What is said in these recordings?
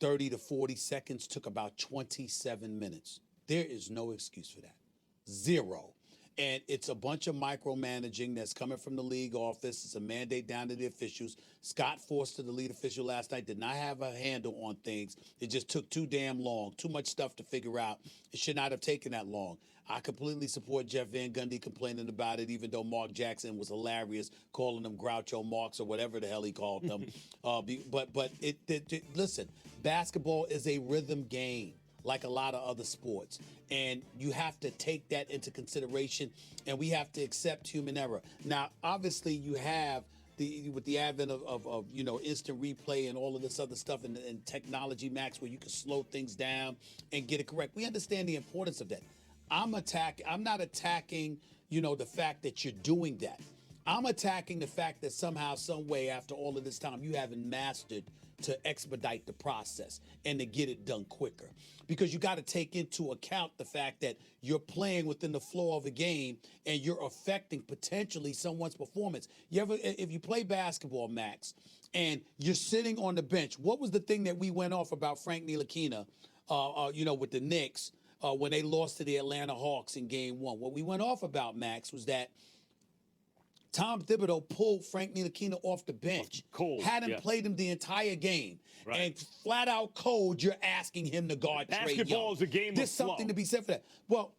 30 to 40 seconds took about 27 minutes. There is no excuse for that. Zero. And it's a bunch of micromanaging that's coming from the league office. It's a mandate down to the officials. Scott Forster, the lead official last night, did not have a handle on things. It just took too damn long, too much stuff to figure out. It should not have taken that long. I completely support Jeff Van Gundy complaining about it, even though Mark Jackson was hilarious, calling them Groucho Marx or whatever the hell he called them. Listen, basketball is a rhythm game, like a lot of other sports. And you have to take that into consideration, and we have to accept human error. Now, obviously, you have with the advent of instant replay and all of this other stuff and technology, Max, where you can slow things down and get it correct. We understand the importance of that. I'm not attacking, the fact that you're doing that. I'm attacking the fact that somehow, some way, after all of this time, you haven't mastered to expedite the process and to get it done quicker. Because you got to take into account the fact that you're playing within the flow of a game and you're affecting potentially someone's performance. If you play basketball, Max, and you're sitting on the bench, what was the thing that we went off about Frank Ntilikina, with the Knicks when they lost to the Atlanta Hawks in Game 1? What we went off about, Max, was that Tom Thibodeau pulled Frank Ntilikina off the bench. Cold. Hadn't played him the entire game. Right. And flat out cold, you're asking him to guard Trae Young. Basketball is a game There's of flow. something to be said for that. Well,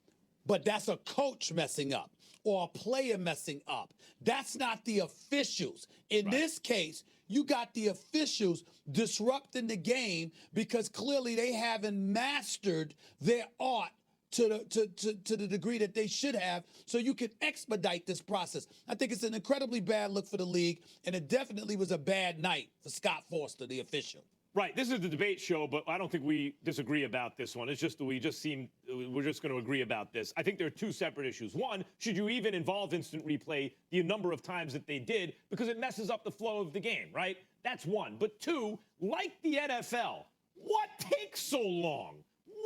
but that's a coach messing up or a player messing up. That's not the officials. In this case, you got the officials disrupting the game because clearly they haven't mastered their art to the degree that they should have, so you can expedite this process. I think it's an incredibly bad look for the league, and it definitely was a bad night for Scott Forster, the official. Right. This is the debate show, but I don't think we disagree about this one. It's just that we're just going to agree about this. I think there are two separate issues. One, should you even involve instant replay the number of times that they did? Because it messes up the flow of the game, right? That's one. But two, like the NFL, what takes so long?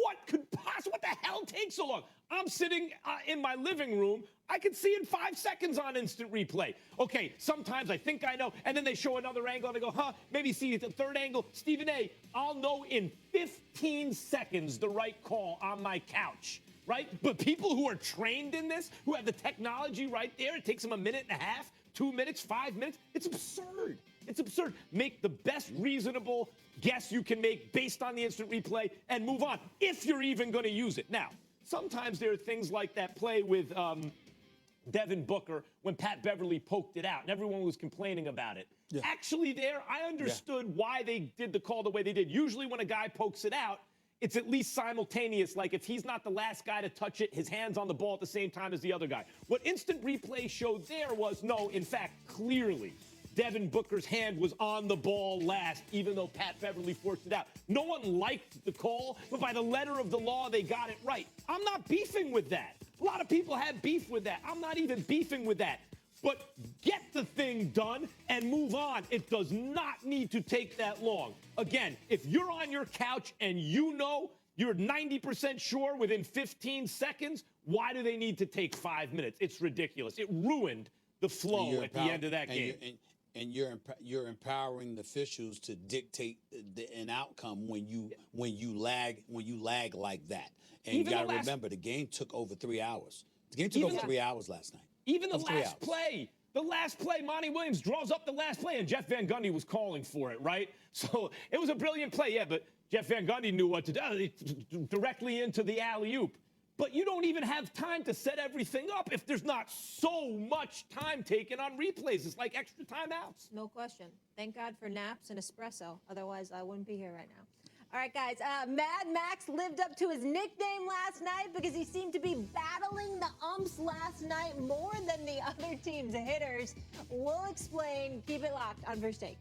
What the hell takes so long? I'm sitting in my living room. I can see in 5 seconds on instant replay. Okay, sometimes I think I know, and then they show another angle, and I go, maybe see the third angle. Stephen A., I'll know in 15 seconds the right call on my couch, right? But people who are trained in this, who have the technology right there, it takes them a minute and a half, 2 minutes, 5 minutes. It's absurd. It's absurd. Make the best reasonable guess you can make based on the instant replay and move on, if you're even going to use it. Now, sometimes there are things like that play with Devin Booker when Pat Beverly poked it out, and everyone was complaining about it. Yeah. Actually, I understood why they did the call the way they did. Usually when a guy pokes it out, it's at least simultaneous. Like if he's not the last guy to touch it, his hand's on the ball at the same time as the other guy. What instant replay showed there was, no, in fact, clearly, Devin Booker's hand was on the ball last, even though Pat Beverly forced it out. No one liked the call, but by the letter of the law, they got it right. I'm not beefing with that. A lot of people have beef with that. I'm not even beefing with that. But get the thing done and move on. It does not need to take that long. Again, if you're on your couch and you know you're 90% sure within 15 seconds, why do they need to take 5 minutes? It's ridiculous. It ruined the flow at the end of that game. And you're empowering the officials to dictate an outcome when you lag like that. And you got to remember, the game took over 3 hours. The game took over 3 hours last night. Even the last play, Monty Williams draws up the last play, and Jeff Van Gundy was calling for it, right? So it was a brilliant play, yeah, but Jeff Van Gundy knew what to do, directly into the alley-oop. But you don't even have time to set everything up if there's not so much time taken on replays. It's like extra timeouts. No question. Thank God for naps and espresso. Otherwise, I wouldn't be here right now. All right, guys. Mad Max lived up to his nickname last night because he seemed to be battling the umps last night more than the other team's hitters. We'll explain. Keep it locked on First Take.